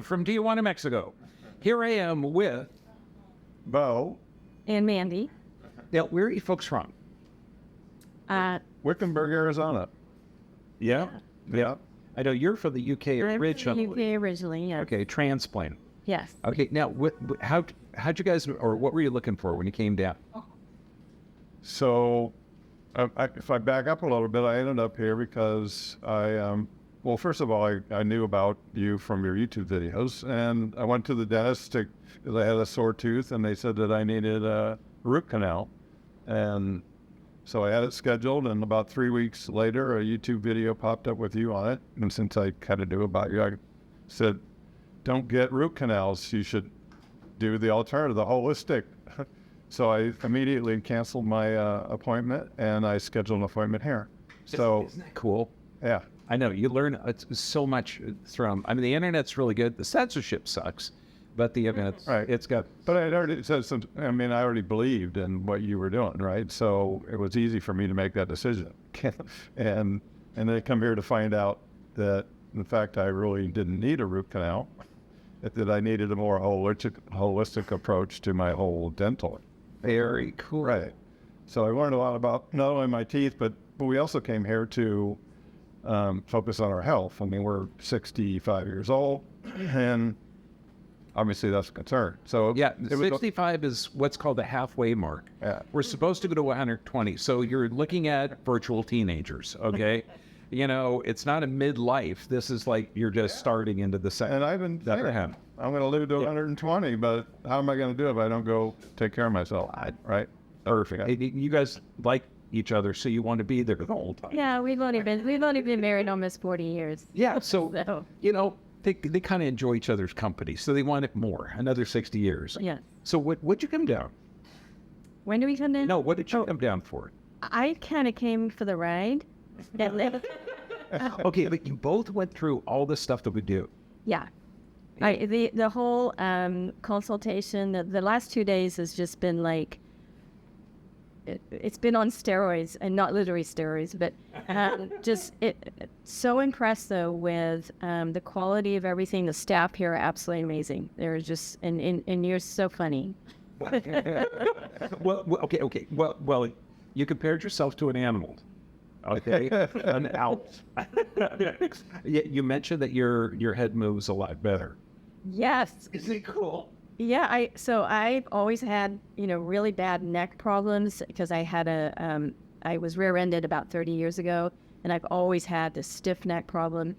live from Tijuana, Mexico. Here I am with Bo. And Mandy. Now, where are you folks from? Wickenburg, Arizona. Yeah? Yeah. I know you're from the UK originally. UK originally, yes. Okay, transplant. Yes. Okay, now, how'd you guys, or what were you looking for when you came down? So, if I back up a little bit, I ended up here because well, first of all, I knew about you from your YouTube videos, and I went to the dentist I had a sore tooth, and they said that I needed a root canal. And so I had it scheduled, and about 3 weeks later, a YouTube video popped up with you on it. And since I kind of knew about you, I said, don't get root canals. You should do the alternative, the holistic. So I immediately canceled my appointment, and I scheduled an appointment here. So isn't that cool? Yeah. I know, you learn so much from, I mean, the internet's really good. The censorship sucks, but the internet's, Right. it's got... But I already said some, I already believed in what you were doing, right? So it was easy for me to make that decision. and then come here to find out that, in fact, I really didn't need a root canal, that I needed a more holistic approach to my whole dental. Very cool. Right. So I learned a lot about not only my teeth, but we also came here to focus on our health. I mean, we're 65 years old, and obviously that's a concern. So yeah, 65 is what's called the halfway mark. Yeah. We're supposed to go to 120. So you're looking at virtual teenagers, okay? You know, it's not a midlife. This is like you're just starting into the second. And I've been saying, I'm going to live to 120, but how am I going to do it if I don't go take care of myself? Right? Perfect. You guys like each other, so you want to be there the whole time. Yeah, we've only been married almost 40 years. Yeah, so. You know, they kind of enjoy each other's company, so they want it more, another 60 years. Yeah. So what'd you come down? When did we come in? No, what did you come down for? I kind of came for the ride. Okay, but you both went through all the stuff that we do. Yeah. The whole consultation, the last 2 days has just been like, it's been on steroids, and not literally steroids, but so impressed though with the quality of everything. The staff here are absolutely amazing. They're just, and you're so funny. Well, okay. Well, you compared yourself to an animal. Okay, an owl. You mentioned that your head moves a lot better. Yes. Isn't it cool? Yeah, I've always had, really bad neck problems because I was rear-ended about 30 years ago, and I've always had this stiff neck problem.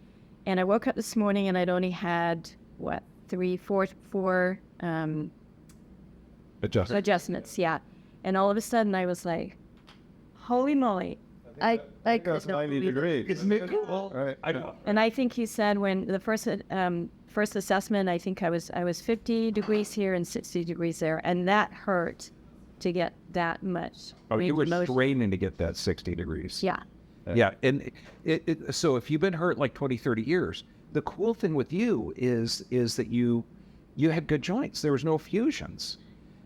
And I woke up this morning and I'd only had, four adjustments, yeah. And all of a sudden I was like, holy moly. I That's 90 degrees. Isn't it cool? Right. I know. And I think he said when the first assessment, I think I was 50 degrees here and 60 degrees there, and that hurt to get that much. Oh, you were motion. straining to get that 60 degrees. Yeah. Yeah, and so if you've been hurt like 20, 30 years, the cool thing with you is that you had good joints. There was no fusions.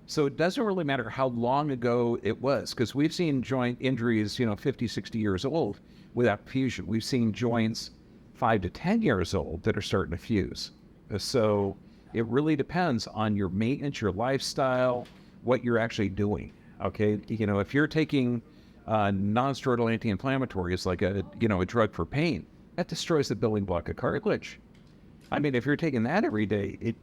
So it doesn't really matter how long ago it was, because we've seen joint injuries, 50, 60 years old without fusion. We've seen joints 5 to 10 years old that are starting to fuse. So it really depends on your maintenance, your lifestyle, what you're actually doing. Okay, if you're taking non-steroidal anti-inflammatories like a drug for pain, that destroys the building block of cartilage. I mean, if you're taking that every day,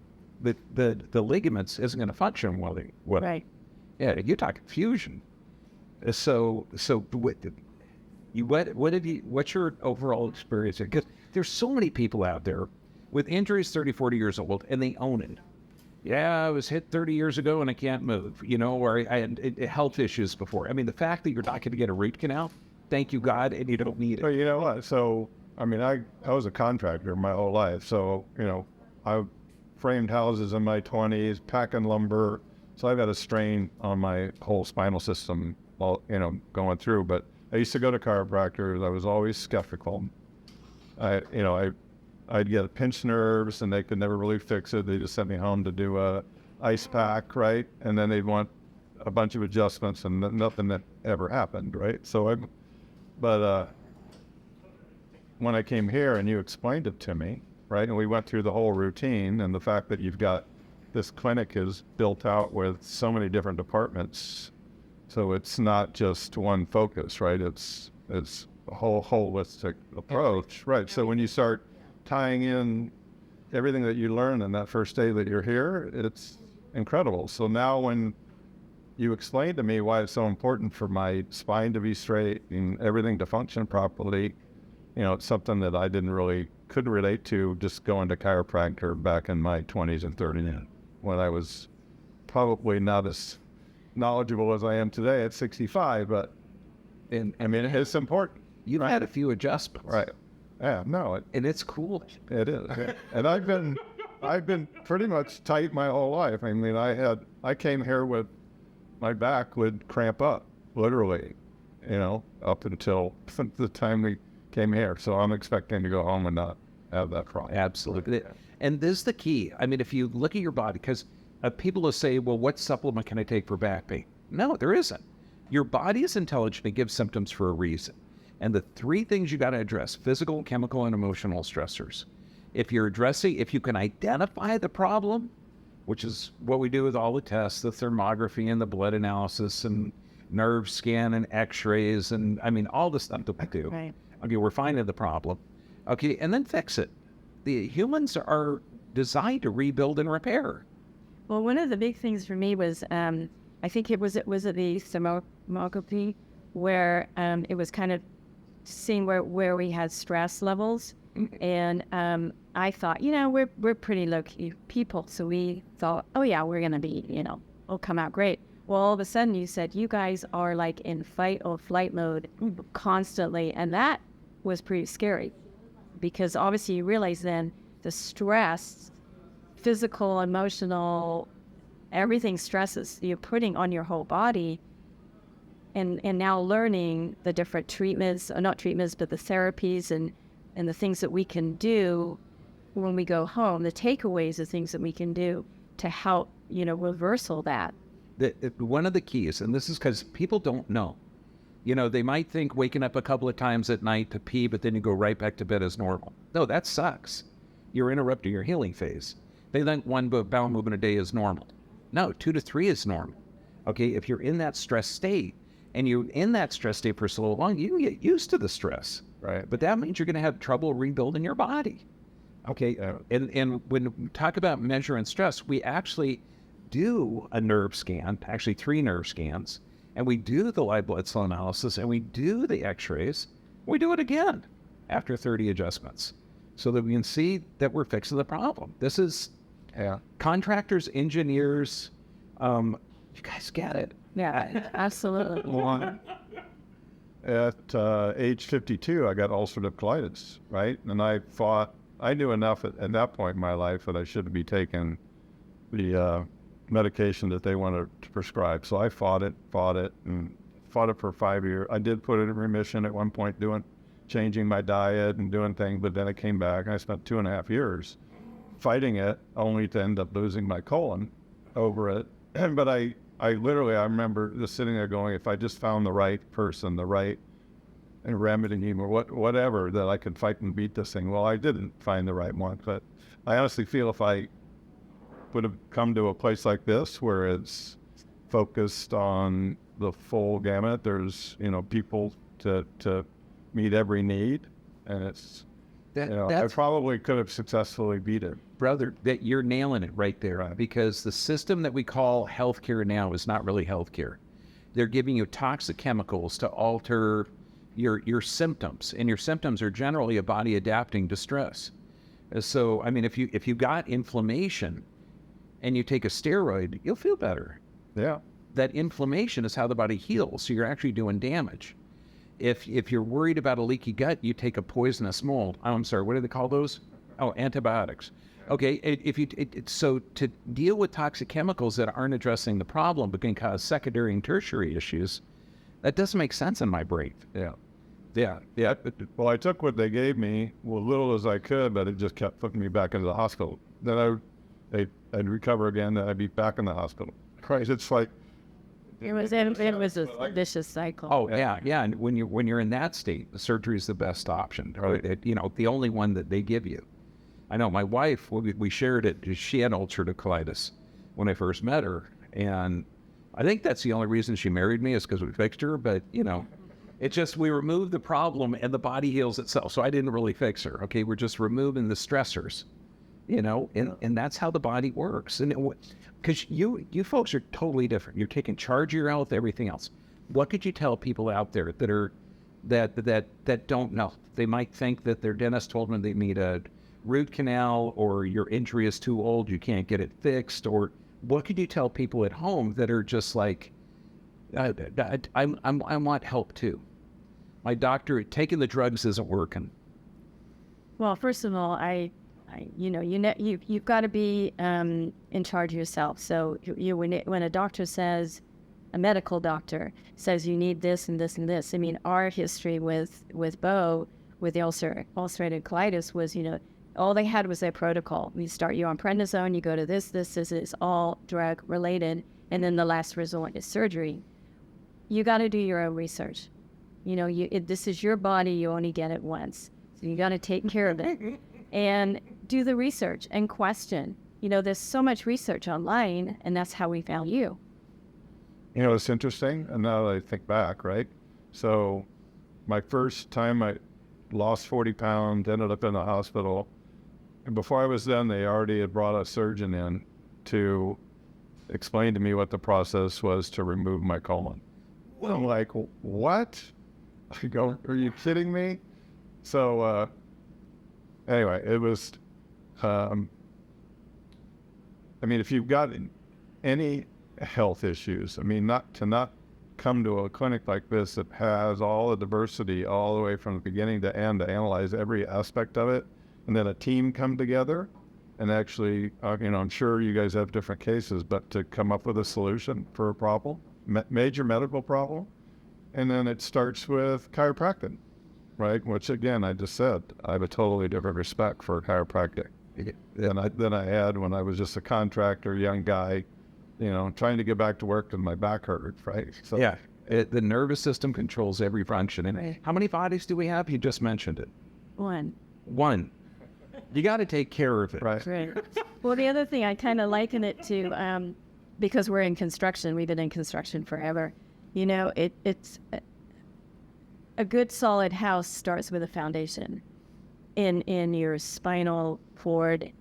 the ligaments isn't going to function well. Right. Yeah, you're talking fusion. So what's your overall experience? Because there's so many people out there with injuries 30, 40 years old, and they own it. Yeah, I was hit 30 years ago and I can't move, or I had health issues before. I mean, the fact that you're not going to get a root canal, thank you, God, and you don't need it. But you know what? So, I was a contractor my whole life. So, I framed houses in my 20s, packing lumber. So I've had a strain on my whole spinal system while, going through. But I used to go to chiropractors. I was always skeptical. I'd get pinched nerves and they could never really fix it. They just sent me home to do a ice pack, right? And then they'd want a bunch of adjustments and nothing that ever happened, right? So when I came here and you explained it to me, right? And we went through the whole routine, and the fact that you've got this clinic is built out with so many different departments. So it's not just one focus, right? It's a whole holistic approach, right? So when you start tying in everything that you learn in that first day that you're here, it's incredible. So now when you explain to me why it's so important for my spine to be straight and everything to function properly, it's something that I couldn't relate to just going to chiropractor back in my 20s and 30s when I was probably not as knowledgeable as I am today at 65, but I mean, it's important. You've had a few adjustments. Right. Yeah, no. And it's cool. It is. Yeah. And I've been pretty much tight my whole life. I mean, I came here with my back would cramp up, literally, up until the time we came here. So I'm expecting to go home and not have that problem. Absolutely. And this is the key. I mean, if you look at your body, because people will say, well, what supplement can I take for back pain? No, there isn't. Your body is intelligent. It gives symptoms for a reason. And the three things you got to address: physical, chemical, and emotional stressors. If you can identify the problem, which is what we do with all the tests, the thermography and the blood analysis and nerve scan and x-rays and all the stuff that we do. Right. Okay, we're finding the problem. Okay, and then fix it. The humans are designed to rebuild and repair. Well, one of the big things for me was, I think it was the thermography where it was kind of seeing where we had stress levels. And I thought, we're pretty low-key people. So we thought, oh, yeah, we're going to be, it'll come out great. Well, all of a sudden you said you guys are like in fight or flight mode constantly. And that was pretty scary because obviously you realize then the stress, physical, emotional, everything stresses you're putting on your whole body. And now learning the different treatments, or not treatments, but the therapies and the things that we can do when we go home, the takeaways of things that we can do to help, reversal that. One of the keys, and this is because people don't know, they might think waking up a couple of times at night to pee, but then you go right back to bed as normal. No, that sucks. You're interrupting your healing phase. They think one bowel movement a day is normal. No, 2 to 3 is normal. Okay, if you're in that stress state, and you're in that stress state for so long, you can get used to the stress. Right. But that means you're going to have trouble rebuilding your body. Okay. And when we talk about measuring stress, we actually do a nerve scan, actually 3 nerve scans, and we do the live blood cell analysis, and we do the x-rays. We do it again after 30 adjustments so that we can see that we're fixing the problem. This is contractors, engineers, you guys get it. Yeah, absolutely. Well, at age 52, I got ulcerative colitis, right? And I knew enough at that point in my life that I shouldn't be taking the medication that they wanted to prescribe. So I fought it for 5 years. I did put it in remission at one point, changing my diet and doing things, but then it came back. I spent 2.5 years fighting it, only to end up losing my colon over it. But I remember just sitting there going, if I just found the right person, the right remedy or whatever, that I could fight and beat this thing. Well, I didn't find the right one, but I honestly feel if I would have come to a place like this where it's focused on the full gamut, there's, people to meet every need, and I probably could have successfully beat it. Brother, that you're nailing it right there, Right. Because the system that we call healthcare now is not really healthcare. They're giving you toxic chemicals to alter your symptoms, and your symptoms are generally a body adapting to stress. So, if you got inflammation and you take a steroid, you'll feel better. Yeah. That inflammation is how the body heals, so you're actually doing damage. If you're worried about a leaky gut, you take a poisonous mold. Oh, I'm sorry, what do they call those? Oh, antibiotics. Okay, so to deal with toxic chemicals that aren't addressing the problem but can cause secondary and tertiary issues, that doesn't make sense in my brain. Yeah. Well, I took what they gave me, little as I could, but it just kept putting me back into the hospital. Then I'd recover again, then I'd be back in the hospital. Right? It's like It was a vicious cycle. Oh yeah. And when you're in that state, the surgery is the best option. Right. The only one that they give you. I know my wife, we shared it. She had ulcerative colitis when I first met her. And I think that's the only reason she married me is because we fixed her. But, it's just we removed the problem and the body heals itself. So I didn't really fix her. Okay, we're just removing the stressors, and that's how the body works. And because you folks are totally different. You're taking charge of your health, everything else. What could you tell people out there that don't know? They might think that their dentist told them they need a root canal, or your injury is too old, you can't get it fixed. Or what could you tell people at home that are just like, I want help too. My doctor, taking the drugs isn't working. Well, first of all, you've got to be in charge of yourself. So when a doctor says, a medical doctor says you need this and this and this. I mean, our history with Bo, with the ulcerative colitis was, all they had was their protocol. We start you on prednisone, you go to this is all drug related, and then the last resort is surgery. You got to do your own research. This is your body, you only get it once. So you got to take care of it and do the research and question. There's so much research online, and that's how we found you. It's interesting, and now that I think back, right? So my first time I lost 40 pounds, ended up in the hospital. And before I was done, they already had brought a surgeon in to explain to me what the process was to remove my colon. Well, I'm like, what? I go, are you kidding me? So anyway, it was, if you've got any health issues, not come to a clinic like this that has all the diversity all the way from the beginning to end to analyze every aspect of it, and then a team come together and actually, I'm sure you guys have different cases, but to come up with a solution for a problem, major medical problem. And then it starts with chiropractic, right? Which again, I just said, I have a totally different respect for chiropractic than I had when I was just a contractor, young guy, trying to get back to work and my back hurt, right? So, yeah, the nervous system controls every function. And how many bodies do we have? You just mentioned it. One. You got to take care of it. Right. Well, the other thing, I kind of liken it to, because we're in construction, we've been in construction forever. It's a good solid house starts with a foundation. In your spinal cord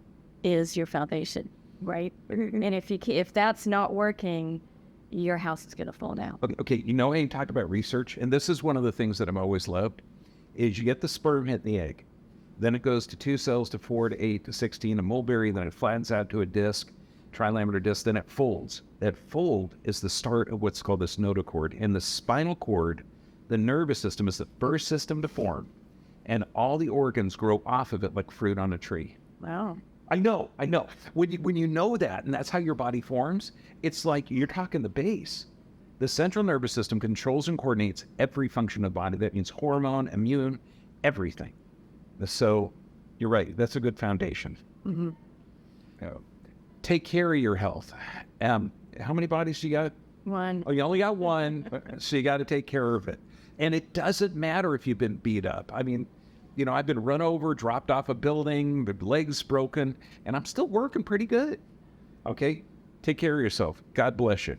is your foundation. Right? And if that's not working, your house is going to fall down. Okay. How you talk about research, and this is one of the things that I've always loved, is you get the sperm hitting the egg. Then it goes to 2 cells to 4 to 8 to 16, a mulberry, then it flattens out to a disc, trilaminar disc, then it folds. That fold is the start of what's called this notochord. In the spinal cord, the nervous system is the first system to form, and all the organs grow off of it like fruit on a tree. Wow. I know. When you know that, and that's how your body forms, it's like you're talking the base. The central nervous system controls and coordinates every function of the body. That means hormone, immune, everything. So you're right. That's a good foundation. Mm-hmm. Take care of your health. How many bodies do you got? One. Oh, you only got one, so you got to take care of it. And it doesn't matter if you've been beat up. I've been run over, dropped off a building, the legs broken, and I'm still working pretty good. Okay? Take care of yourself. God bless you.